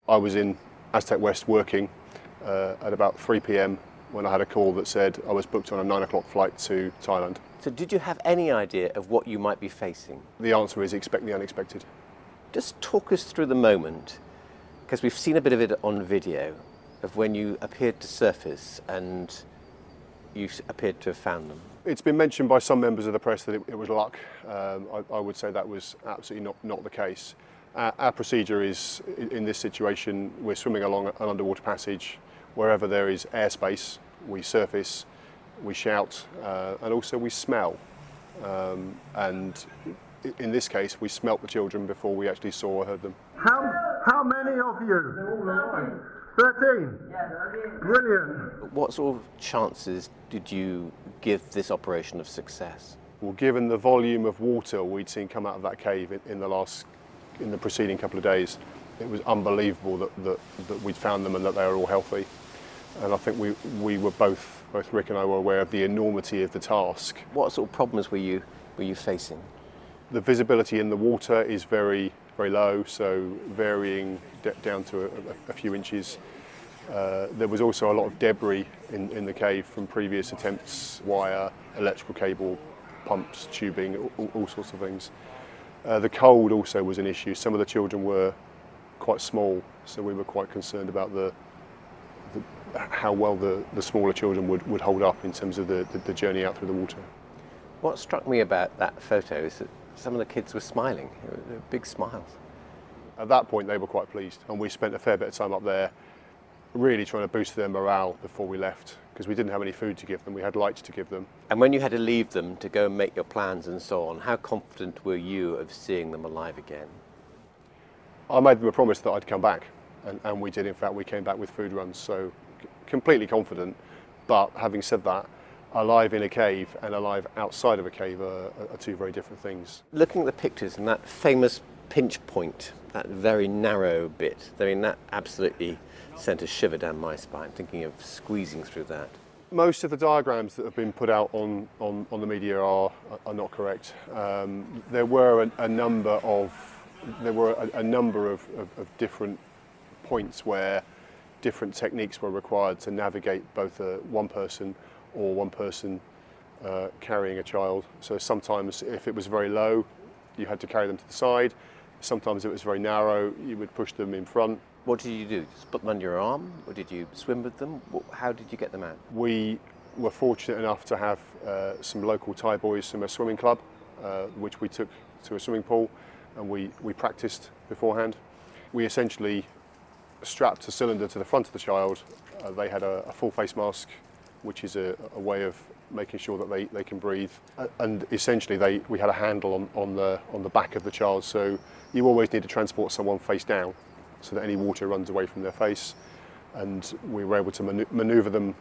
I was in Aztec West working at about 3 p.m. when I had a call that said I was booked on a 9 o'clock flight to Thailand. So did you have any idea of what you might be facing? The answer is expect the unexpected. Just talk us through the moment, because we've seen a bit of it on video, of when you appeared to surface and you appeared to have found them. It's been mentioned by some members of the press that it was luck. I would say that was absolutely not the case. Our procedure is, in this situation, we're swimming along an underwater passage. Wherever there is airspace, we surface, we shout, and also we smell. And in this case, we smelt the children before we actually saw or heard them. How many of you? 13? Yeah, 13. Brilliant. What sort of chances did you give this operation of success? Well, given the volume of water we'd seen come out of that cave in the preceding couple of days, it was unbelievable that we'd found them and that they were all healthy. And I think we were both Rick and I were aware of the enormity of the task. What sort of problems were you facing? The visibility in the water is very low, so varying down to a few inches. There was also a lot of debris in the cave from previous attempts, wire, electrical cable, pumps, tubing, all sorts of things. The cold also was an issue. Some of the children were quite small, so we were quite concerned about how well the smaller children would hold up in terms of the journey out through the water. What struck me about that photo is that some of the kids were smiling. They were big smiles. At that point they were quite pleased, and we spent a fair bit of time up there really trying to boost their morale before we left, because we didn't have any food to give them, we had lights to give them. And when you had to leave them to go and make your plans and so on, how confident were you of seeing them alive again? I made them a promise that I'd come back, and we did. In fact, we came back with food runs, so completely confident. But having said that, alive in a cave and alive outside of a cave are two very different things. Looking at the pictures and that famous pinch point, that very narrow bit, I mean, that absolutely sent a shiver down my spine, thinking of squeezing through that. Most of the diagrams that have been put out on the media are not correct. There were a number of different points where different techniques were required to navigate both one person or one person carrying a child. So sometimes if it was very low, you had to carry them to the side. Sometimes if it was very narrow, you would push them in front. What did you do? Just put them under your arm, or did you swim with them? How did you get them out? We were fortunate enough to have some local Thai boys from a swimming club, which we took to a swimming pool, and we practiced beforehand. We essentially strapped a cylinder to the front of the child. They had a full face mask, which is a way of making sure that they can breathe. And essentially we had a handle on the back of the child, so you always need to transport someone face down so that any water runs away from their face. And we were able to maneuver them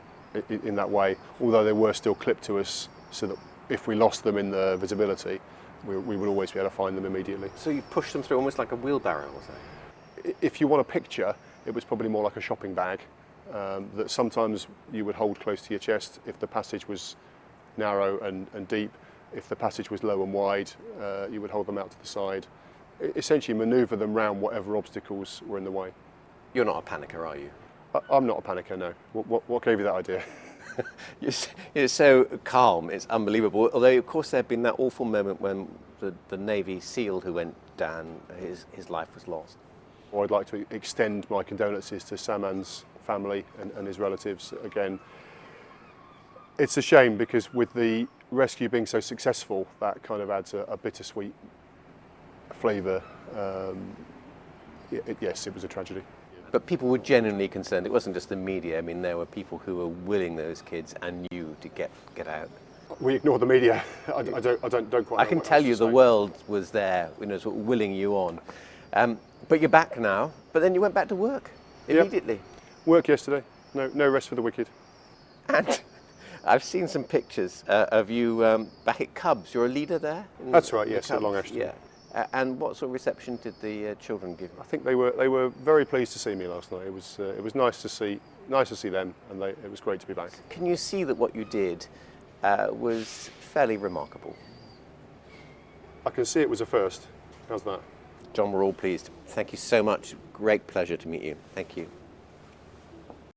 in that way, although they were still clipped to us, so that if we lost them in the visibility, we would always be able to find them immediately. So you pushed them through almost like a wheelbarrow, was it? If you want a picture, it was probably more like a shopping bag that sometimes you would hold close to your chest if the passage was narrow and deep. If the passage was low and wide, you would hold them out to the side. Essentially maneuver them round whatever obstacles were in the way. You're not a panicker, are you? I'm not a panicker, no. What gave you that idea? You're so calm, it's unbelievable. Although, of course, there had been that awful moment when the Navy SEAL who went down, his life was lost. Well, I'd like to extend my condolences to Saman's family and his relatives. Again, it's a shame because with the rescue being so successful, that kind of adds a bittersweet flavour. Yes, it was a tragedy. But people were genuinely concerned. It wasn't just the media. I mean, there were people who were willing those kids and you to get out. We ignore the media. I don't quite. I can tell you the world was there, sort of willing you on. But you're back now. But then you went back to work immediately. Yep. Work yesterday. No rest for the wicked. And I've seen some pictures of you back at Cubs. You're a leader there? That's right. Yes, at Long Ashton. Yeah. And what sort of reception did the children give? I think they were very pleased to see me last night. It was nice to see them, and it was great to be back. Can you see that what you did was fairly remarkable? I can see it was a first. How's that? John, we're all pleased. Thank you so much. Great pleasure to meet you. Thank you.